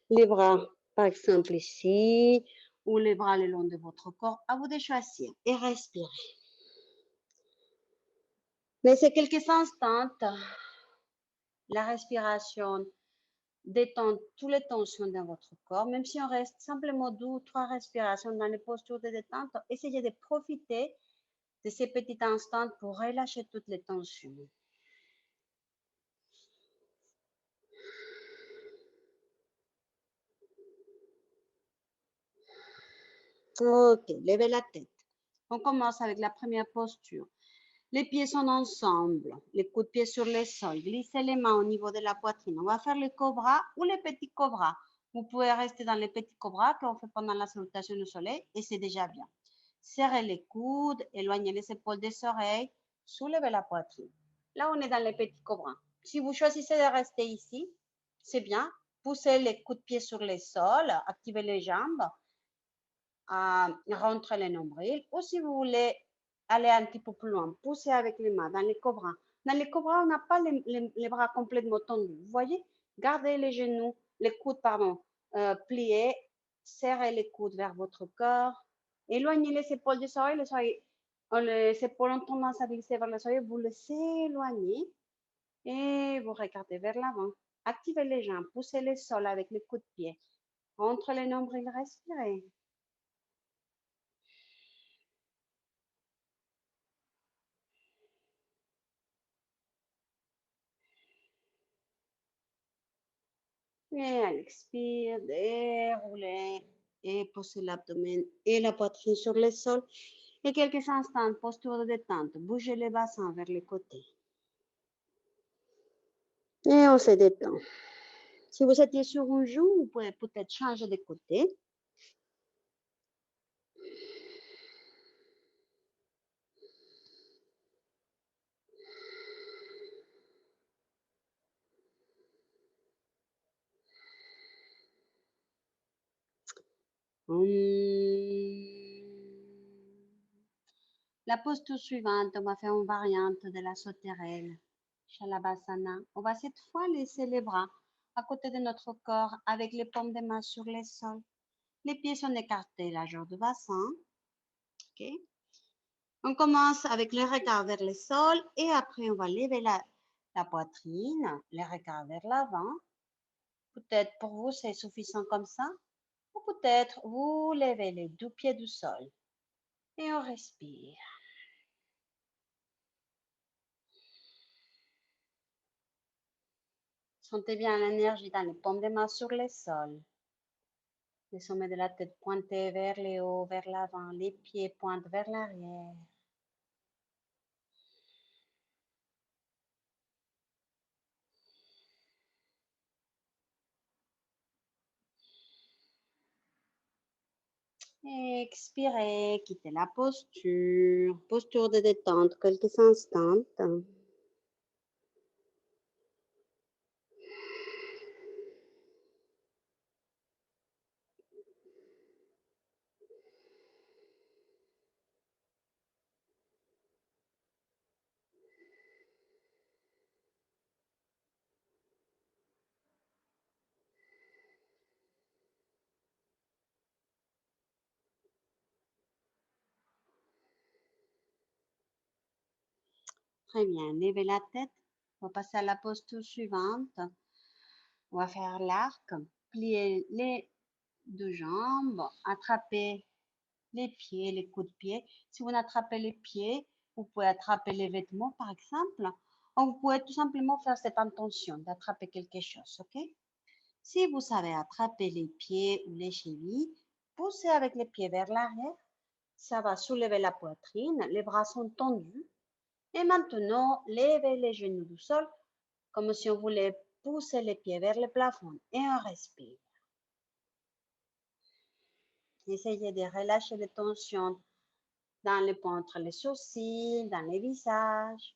les bras, par exemple, ici ou les bras le long de votre corps. À vous de choisir et respirer. Laissez quelques instants la respiration détendre toutes les tensions dans votre corps, même si on reste simplement 2 ou 3 respirations dans les postures de détente, essayez de profiter de ces petits instants pour relâcher toutes les tensions. Ok, levez la tête. On commence avec la première posture. Les pieds sont ensemble, les coups de pied sur le sol. Glissez les mains au niveau de la poitrine. On va faire le cobra ou les petits cobras. Vous pouvez rester dans les petits cobras qu'on fait pendant la salutation au soleil et c'est déjà bien. Serrez les coudes, éloignez les épaules des oreilles, soulevez la poitrine. Là, on est dans les petits cobras. Si vous choisissez de rester ici, c'est bien. Poussez les coups de pied sur le sol, activez les jambes, rentrez les nombrils. Ou si vous voulez aller un petit peu plus loin, poussez avec les mains dans les cobras. Dans les cobras, on n'a pas les bras complètement tendus. Vous voyez? Gardez les genoux, les coudes, pardon, pliés. Serrez les coudes vers votre corps. Éloignez les épaules du sol, les épaules ont tendance à glisser vers le sol, vous les éloignez et vous regardez vers l'avant. Activez les jambes, poussez le sol avec les coups de pied. Entre les nombrils, respirez. Et à l'expire, déroulez et posez l'abdomen et la poitrine sur le sol. Et quelques instants, posture de détente. Bougez les bassins vers les côtés. Et on se détend. Si vous étiez sur un joue, vous pouvez peut-être changer de côté. La posture suivante, on va faire une variante de la sauterelle. Shalabhasana. On va cette fois laisser les bras à côté de notre corps avec les paumes des mains sur le sol. Les pieds sont écartés, la jambe de bassin. Okay. On commence avec le regard vers le sol et après on va lever la poitrine, le regard vers l'avant. Peut-être pour vous c'est suffisant comme ça. Ou peut-être vous levez les deux pieds du sol et on respire. Sentez bien l'énergie dans les paumes des mains sur le sol. Les sommets de la tête pointés vers le haut, vers l'avant. Les pieds pointent vers l'arrière. Expirez, quittez la posture. Posture de détente, quelques instants. Très bien, levez la tête. On va passer à la posture suivante. On va faire l'arc, plier les deux jambes, attraper les pieds, les coups de pied. Si vous attrapez les pieds, vous pouvez attraper les vêtements, par exemple. Ou vous pouvez tout simplement faire cette intention d'attraper quelque chose, ok? Si vous savez attraper les pieds ou les chevilles, poussez avec les pieds vers l'arrière. Ça va soulever la poitrine, les bras sont tendus. Et maintenant, levez les genoux du sol comme si on voulait pousser les pieds vers le plafond. Et on respire. Essayez de relâcher les tensions dans les ponts entre les sourcils, dans les visages.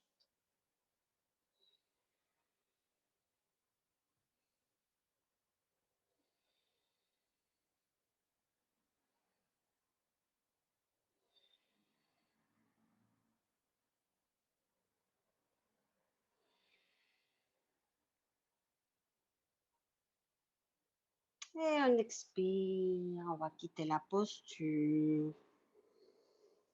Et on expire, on va quitter la posture.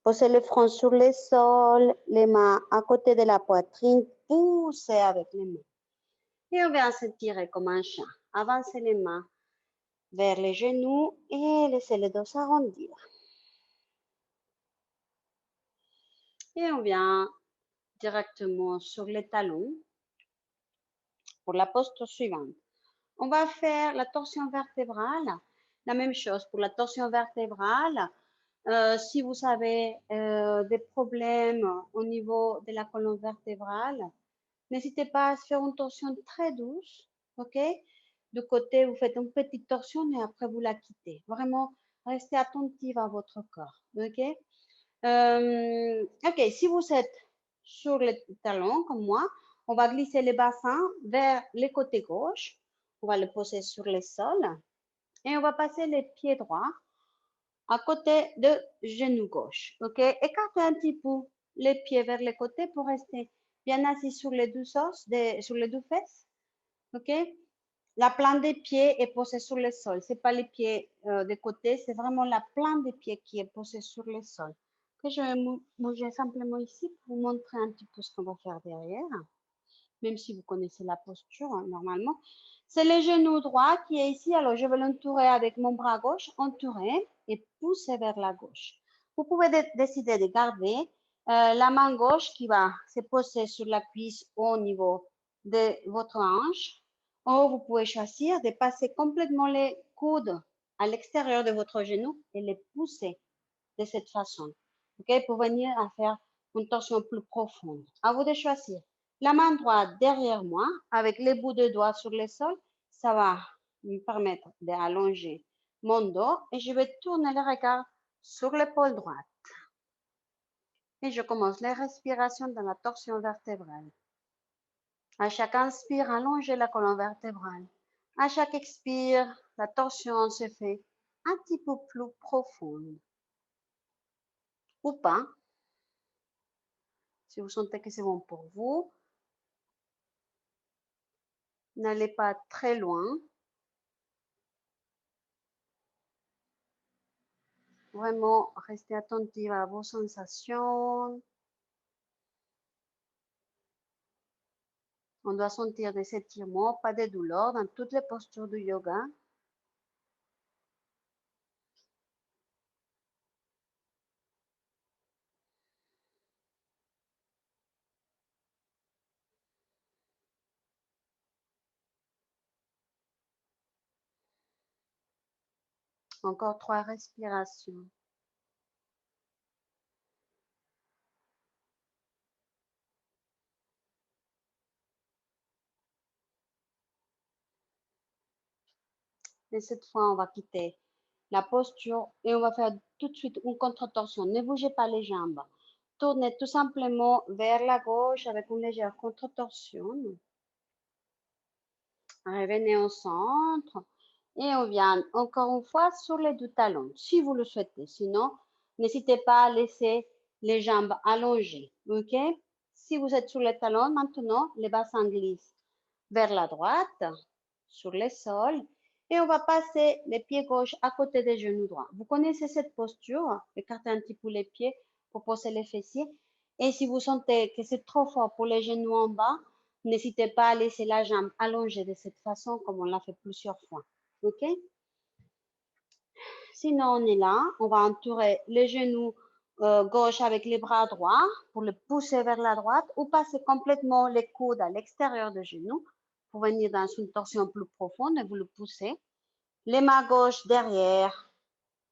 Posez le front sur le sol, les mains à côté de la poitrine, poussez avec les mains. Et on va s'étirer comme un chat. Avancez les mains vers les genoux et laissez le dos s'arrondir. Et on vient directement sur les talons pour la posture suivante. On va faire la torsion vertébrale. La même chose pour la torsion vertébrale. Si vous avez des problèmes au niveau de la colonne vertébrale, n'hésitez pas à faire une torsion très douce, ok? De côté, vous faites une petite torsion et après vous la quittez. Vraiment, restez attentive à votre corps, ok? Ok, si vous êtes sur le talon comme moi, on va glisser les bassins vers le côté gauche. On va le poser sur le sol et on va passer les pieds droits à côté de genou gauche. Ok, écartez un petit peu les pieds vers le côté pour rester bien assis sur les deux os, sur les deux fesses. Ok, La plante des pieds est posée sur le sol. Ce n'est pas les pieds de côté, c'est vraiment la plante des pieds qui est posée sur le sol. Que je vais bouger simplement ici pour vous montrer un petit peu ce qu'on va faire derrière, même si vous connaissez la posture hein, normalement. C'est le genou droit qui est ici. Alors, je vais l'entourer avec mon bras gauche, entourer et pousser vers la gauche. Vous pouvez décider de garder la main gauche qui va se poser sur la cuisse au niveau de votre hanche. Ou vous pouvez choisir de passer complètement les coudes à l'extérieur de votre genou et les pousser de cette façon. OK? Pour venir à faire une torsion plus profonde. À vous de choisir. La main droite derrière moi, avec les bouts de doigts sur le sol, ça va me permettre d'allonger mon dos et je vais tourner le regard sur l'épaule droite. Et je commence les respirations dans la torsion vertébrale. À chaque inspire, allongez la colonne vertébrale. À chaque expire, la torsion se fait un petit peu plus profonde. Ou pas. Si vous sentez que c'est bon pour vous, n'allez pas très loin. Vraiment, restez attentif à vos sensations. On doit sentir des étirements, pas de douleur dans toutes les postures du yoga. Encore 3 respirations. Et cette fois, on va quitter la posture et on va faire tout de suite une contre-torsion. Ne bougez pas les jambes. Tournez tout simplement vers la gauche avec une légère contre-torsion. Revenez au centre et on vient encore une fois sur les deux talons, si vous le souhaitez. Sinon, n'hésitez pas à laisser les jambes allongées. OK? Si vous êtes sur les talons, maintenant, les bassins glissent vers la droite, sur le sol, et on va passer les pieds gauches à côté des genoux droits. Vous connaissez cette posture, écartez un petit peu les pieds pour poser les fessiers. Et si vous sentez que c'est trop fort pour les genoux en bas, n'hésitez pas à laisser la jambe allongée de cette façon, comme on l'a fait plusieurs fois. OK? Sinon, on est là. On va entourer les genoux gauche avec les bras droits pour le pousser vers la droite ou passer complètement les coudes à l'extérieur des genoux pour venir dans une torsion plus profonde et vous le poussez. Les mains gauches derrière,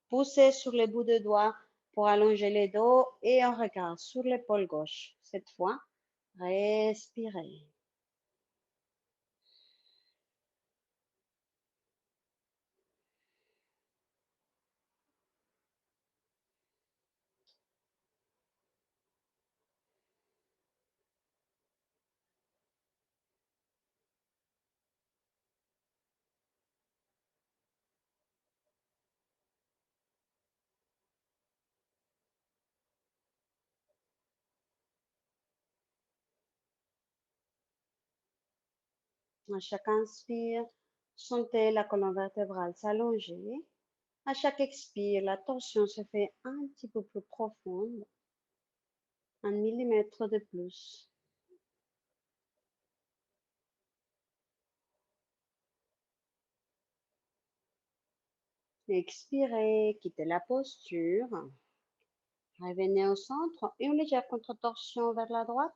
poussez sur les bouts de doigts pour allonger les dos et on regarde sur l'épaule gauche. Cette fois, respirez. À chaque inspire, sentez la colonne vertébrale s'allonger. À chaque expire, la tension se fait un petit peu plus profonde, 1 millimètre de plus. Expirez, quittez la posture. Revenez au centre, une légère contre-torsion vers la droite.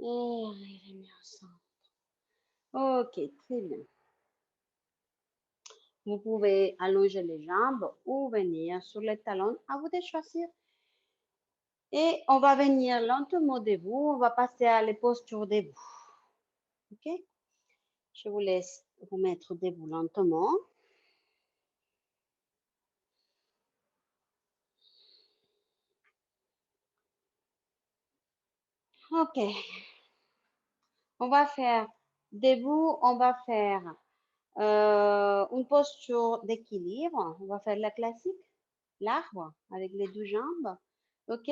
Et revenez au centre. Ok, très bien. Vous pouvez allonger les jambes ou venir sur les talons, à vous de choisir. Et on va venir lentement debout, on va passer à les postures debout. Ok? Je vous laisse vous mettre debout lentement. Ok. On va faire debout, on va faire une posture d'équilibre. On va faire la classique, l'arbre avec les deux jambes. Ok?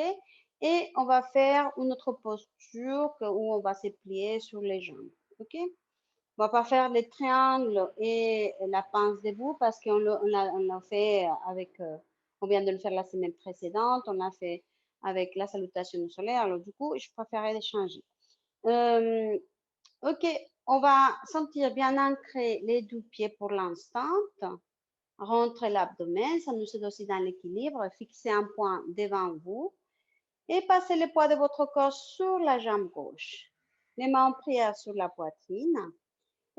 Et on va faire une autre posture où on va se plier sur les jambes. Ok? On va pas faire les triangles et la pince debout parce on l'a fait avec, on vient de le faire la semaine précédente, on l'a fait avec la salutation solaire. Alors du coup, je préférais les changer. Euh, ok, on va sentir bien ancrer les deux pieds pour l'instant. Rentrer l'abdomen, ça nous aide aussi dans l'équilibre. Fixer un point devant vous et passez le poids de votre corps sur la jambe gauche. Les mains en prière sur la poitrine.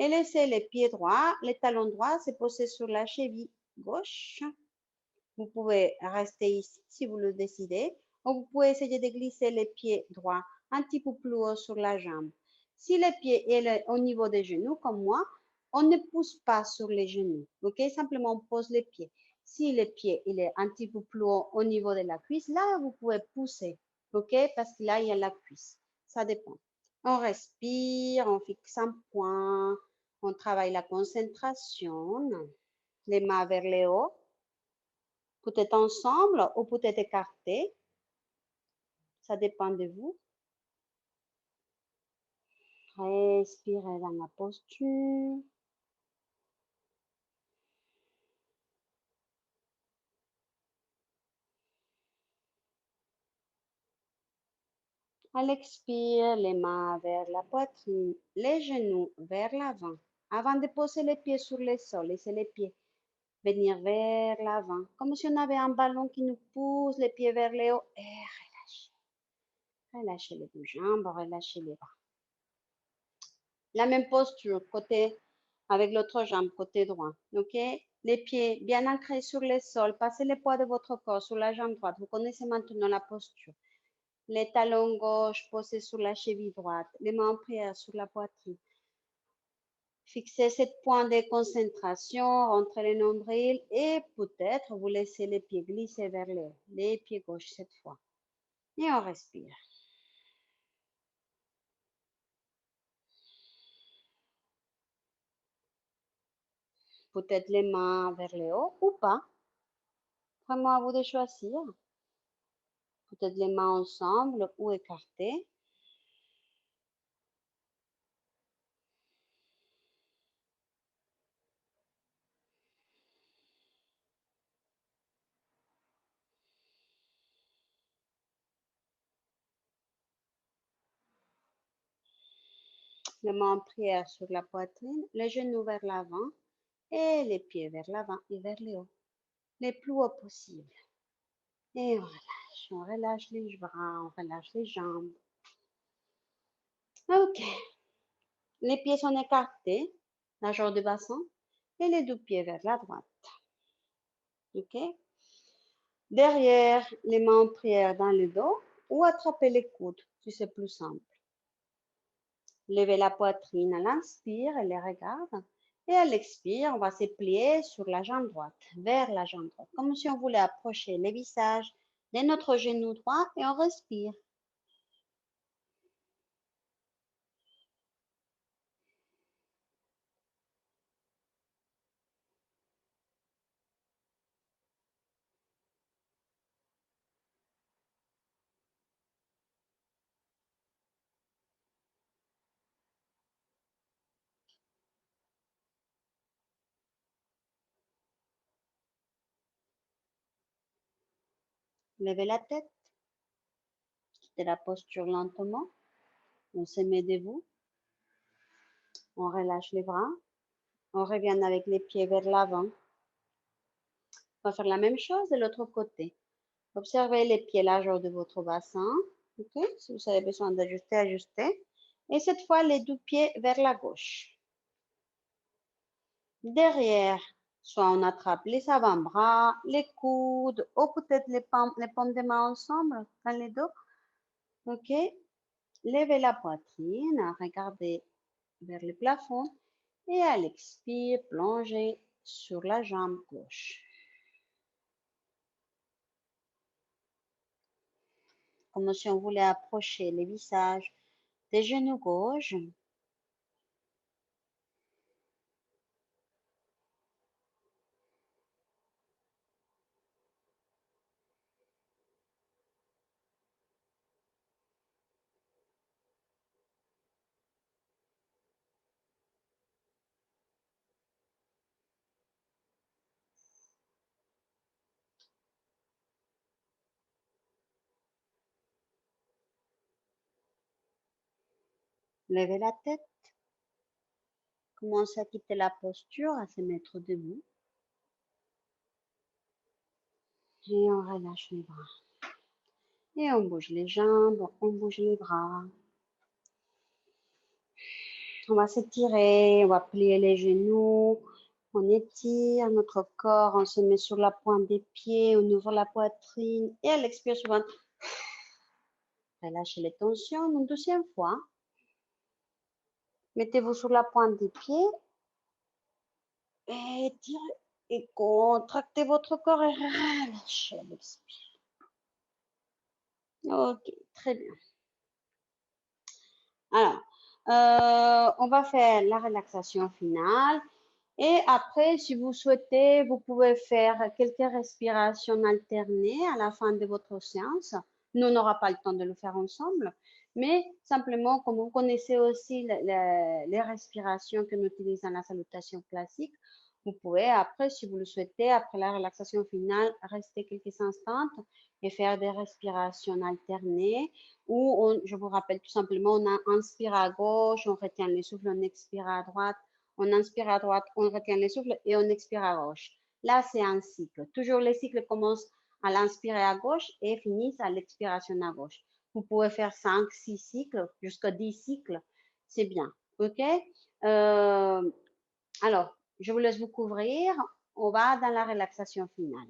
Et laissez les pieds droits, les talons droits se poser sur la cheville gauche. Vous pouvez rester ici si vous le décidez, ou vous pouvez essayer de glisser les pieds droits un petit peu plus haut sur la jambe. Si les pieds sont au niveau des genoux, comme moi, on ne pousse pas sur les genoux, ok? Simplement, on pose les pieds. Si le pied il est un petit peu plus haut au niveau de la cuisse, là, vous pouvez pousser, ok? Parce que là, il y a la cuisse. Ça dépend. On respire, on fixe un point, on travaille la concentration, les mains vers le haut, peut-être ensemble ou peut-être écartés, ça dépend de vous. Respirez dans la posture. À l'expire, les mains vers la poitrine, les genoux vers l'avant. Avant de poser les pieds sur le sol, laissez les pieds venir vers l'avant, comme si on avait un ballon qui nous pousse les pieds vers le haut et relâchez. Relâchez les deux jambes, relâchez les bras. La même posture, côté avec l'autre jambe, côté droit. Ok? Les pieds bien ancrés sur le sol. Passez le poids de votre corps sur la jambe droite. Vous connaissez maintenant la posture. Les talons gauche posés sur la cheville droite. Les mains en prière sur la poitrine. Fixez ce point de concentration, rentrez le nombril et peut-être vous laissez les pieds glisser vers le haut. Les pieds gauche cette fois. Et on respire. Peut-être les mains vers le haut ou pas. Vraiment à vous de choisir. Peut-être les mains ensemble ou écartées. Les mains en prière sur la poitrine, les genoux vers l'avant et les pieds vers l'avant et vers le haut. Les plus haut possible. Et on relâche les bras, on relâche les jambes. Ok, les pieds sont écartés, la jambe de bassin et les deux pieds vers la droite. Ok, derrière, les mains en prière dans le dos ou attraper les coudes si c'est plus simple. Levez la poitrine à l'inspire et les regarde. Et à l'expire, on va se plier sur la jambe droite, vers la jambe droite, comme si on voulait approcher le visage de notre genou droit et on respire. Levez la tête, quittez la posture lentement. On se met debout, on relâche les bras, on revient avec les pieds vers l'avant. On va faire la même chose de l'autre côté. Observez les pieds largeur de votre bassin. Okay? Si vous avez besoin d'ajuster, ajustez. Et cette fois, les deux pieds vers la gauche. Derrière, soit on attrape les avant-bras, les coudes, ou peut-être les paumes des mains ensemble dans les dos. Ok? Levez la poitrine, regardez vers le plafond et à l'expire, plongez sur la jambe gauche. Comme si on voulait approcher le visage des genoux gauche. Levez la tête. Commencez à quitter la posture, à se mettre debout. Et on relâche les bras. Et on bouge les jambes, on bouge les bras. On va s'étirer, on va plier les genoux. On étire notre corps, on se met sur la pointe des pieds, on ouvre la poitrine. Et à l'expiration suivante, relâchez les tensions une deuxième fois. Mettez-vous sur la pointe des pieds. Et étirez et contractez votre corps et relâchez l'expire. Ok, très bien. Alors, on va faire la relaxation finale. Et après, si vous souhaitez, vous pouvez faire quelques respirations alternées à la fin de votre séance. Nous, on n'aura pas le temps de le faire ensemble, mais simplement, comme vous connaissez aussi les respirations que nous utilisons dans la salutation classique, vous pouvez après, si vous le souhaitez, après la relaxation finale, rester quelques instants et faire des respirations alternées où je vous rappelle tout simplement, on inspire à gauche, on retient le souffle, on expire à droite, on inspire à droite, on retient le souffle et on expire à gauche. Là, c'est un cycle. Toujours les cycles commencent à l'inspirer à gauche et finissent à l'expiration à gauche. Vous pouvez faire 5, 6 cycles, jusqu'à 10 cycles. C'est bien. OK? Alors, je vous laisse vous couvrir. On va dans la relaxation finale.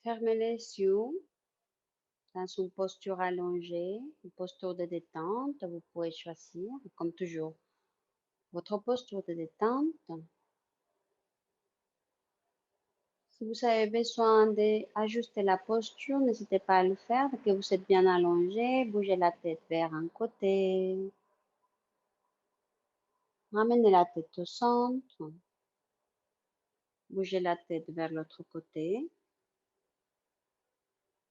Fermez les yeux dans une posture allongée, une posture de détente. Vous pouvez choisir, comme toujours, votre posture de détente. Si vous avez besoin d'ajuster la posture, n'hésitez pas à le faire. Dès que vous êtes bien allongé, bougez la tête vers un côté. Ramenez la tête au centre. Bougez la tête vers l'autre côté.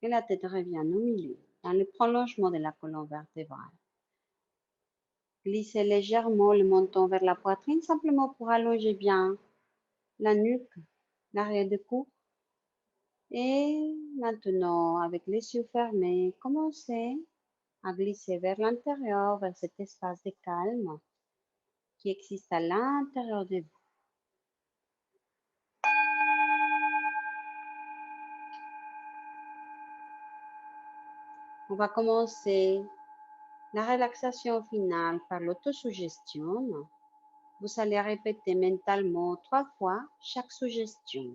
Et la tête revient au milieu, dans le prolongement de la colonne vertébrale. Glissez légèrement le menton vers la poitrine, simplement pour allonger bien la nuque, l'arrière du cou. Et maintenant, avec les yeux fermés, commencez à glisser vers l'intérieur, vers cet espace de calme qui existe à l'intérieur de vous. On va commencer la relaxation finale par l'autosuggestion. Vous allez répéter mentalement 3 fois chaque suggestion.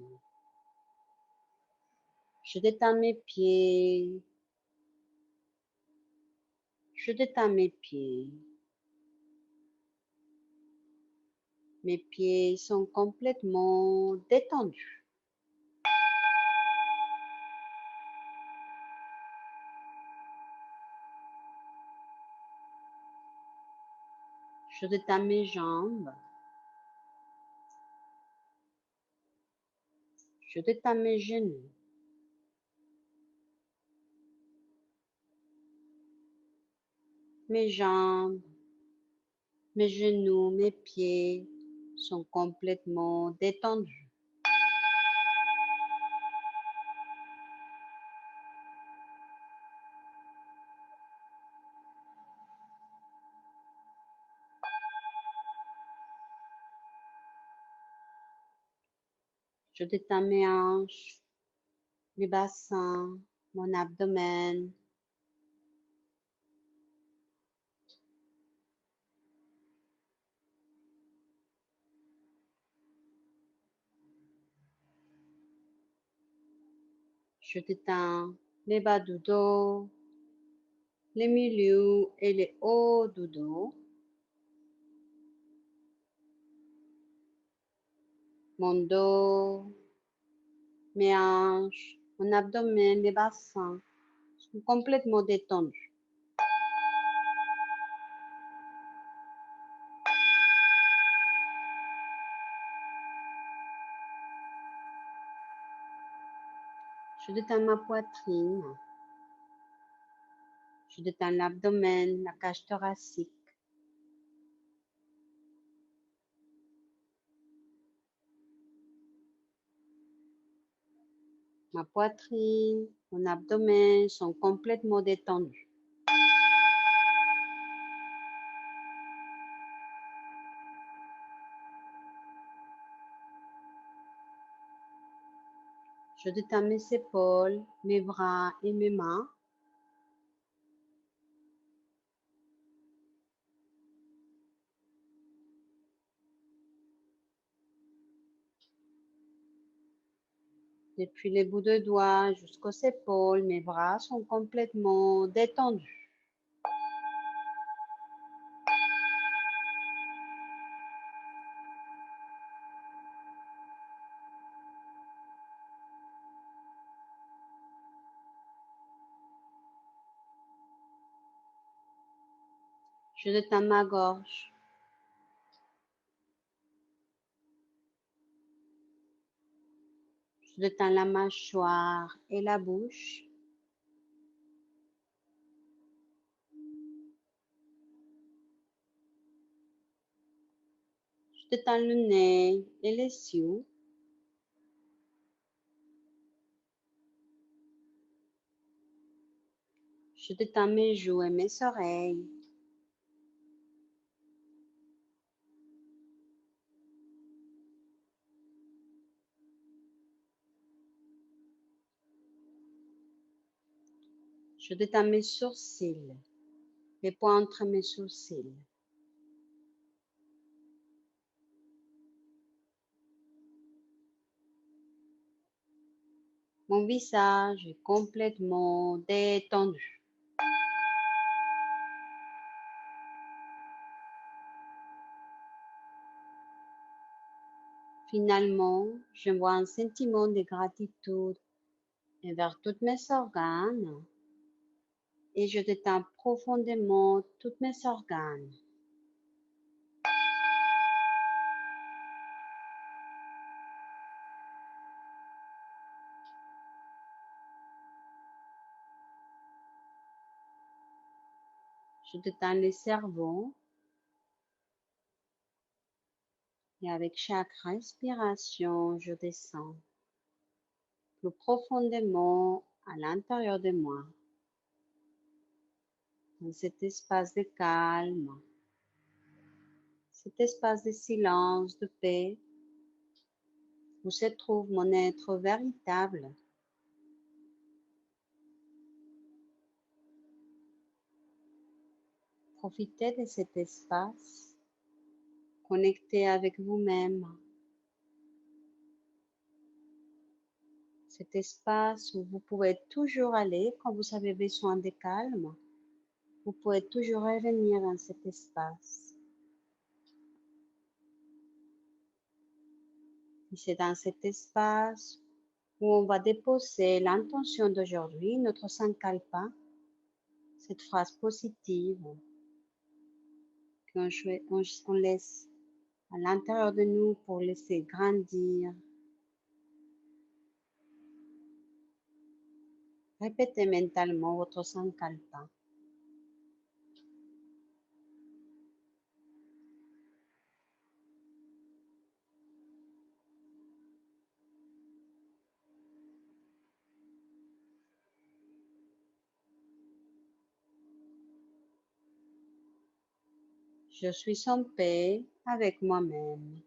Je détends mes pieds. Je détends mes pieds. Mes pieds sont complètement détendus. Je détends mes jambes. Je détends mes genoux. Mes jambes, mes genoux, mes pieds sont complètement détendus. Je détends mes hanches, mes bassins, mon abdomen. Je détends les bas du dos, les milieux et les hauts du dos, mon dos, mes hanches, mon abdomen, les bassins sont complètement détendus. Je détends ma poitrine, je détends l'abdomen, la cage thoracique. Ma poitrine, mon abdomen sont complètement détendus. Je détends mes épaules, mes bras et mes mains. Depuis les bouts de doigts jusqu'aux épaules, mes bras sont complètement détendus. Je détends ma gorge. Je détends la mâchoire et la bouche. Je détends le nez et les yeux. Je détends mes joues et mes oreilles. Je détends mes sourcils, les points entre mes sourcils. Mon visage est complètement détendu. Finalement, j'envoie un sentiment de gratitude envers tous mes organes et je détends profondément tous mes organes. Je détends le cerveau et avec chaque respiration, je descends plus profondément à l'intérieur de moi, dans cet espace de calme, cet espace de silence, de paix, où se trouve mon être véritable. Profitez de cet espace, connecté avec vous-même, cet espace où vous pouvez toujours aller quand vous avez besoin de calme. Vous pouvez toujours revenir dans cet espace. Et c'est dans cet espace où on va déposer l'intention d'aujourd'hui, notre sankalpa, cette phrase positive qu'on laisse à l'intérieur de nous pour laisser grandir. Répétez mentalement votre sankalpa. Je suis en paix avec moi-même.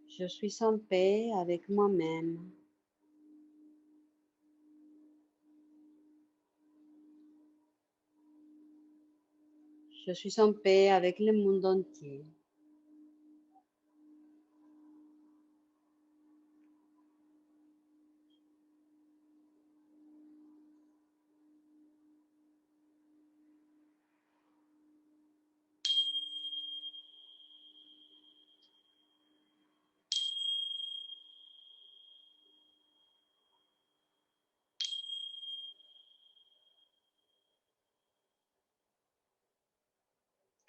Je suis en paix avec moi-même. Je suis en paix avec le monde entier.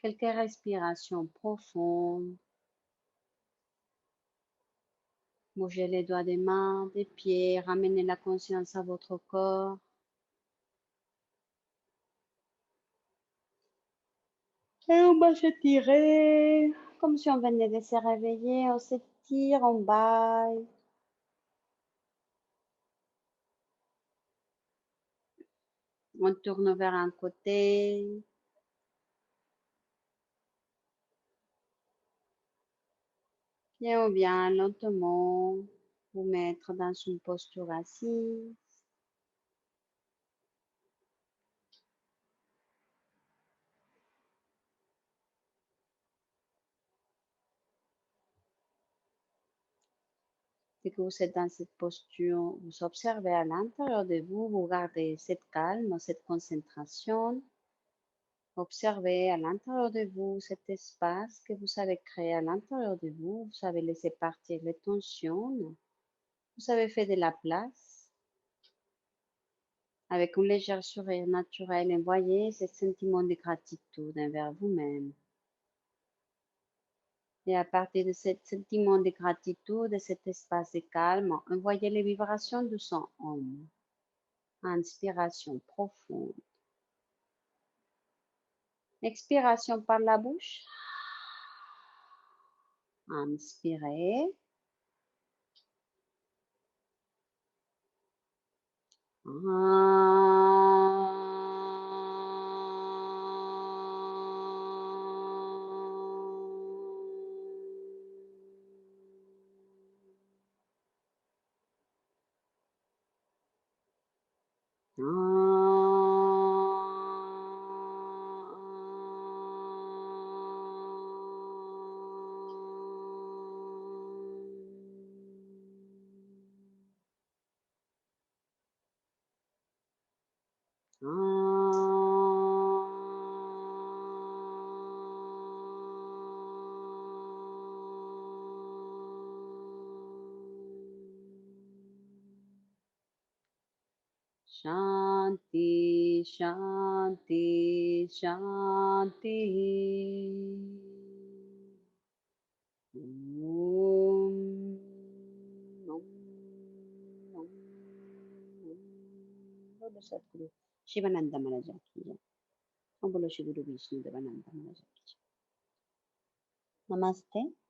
Quelques respirations profondes. Bougez les doigts des mains, des pieds, ramenez la conscience à votre corps. Et on va s'étirer. Comme si on venait de se réveiller, on s'étire, on baille. On tourne vers un côté. Et on vient lentement vous mettre dans une posture assise. Dès que vous êtes dans cette posture, vous observez à l'intérieur de vous, vous gardez cette calme, cette concentration. Observez à l'intérieur de vous cet espace que vous avez créé à l'intérieur de vous. Vous avez laissé partir les tensions. Vous avez fait de la place. Avec un léger sourire naturel, envoyez ce sentiment de gratitude envers vous-même. Et à partir de ce sentiment de gratitude, de cet espace de calme, envoyez les vibrations de son âme. Inspiration profonde. Expiration par la bouche. Inspirez. Shanti, Shanti, Shanti. Om, Om, Om, Om. Sadhguru Shivananda Maharaj ki jai. Om Bolo Shri Guru Vishnu Devananda Maharaj ki jai. Namaste.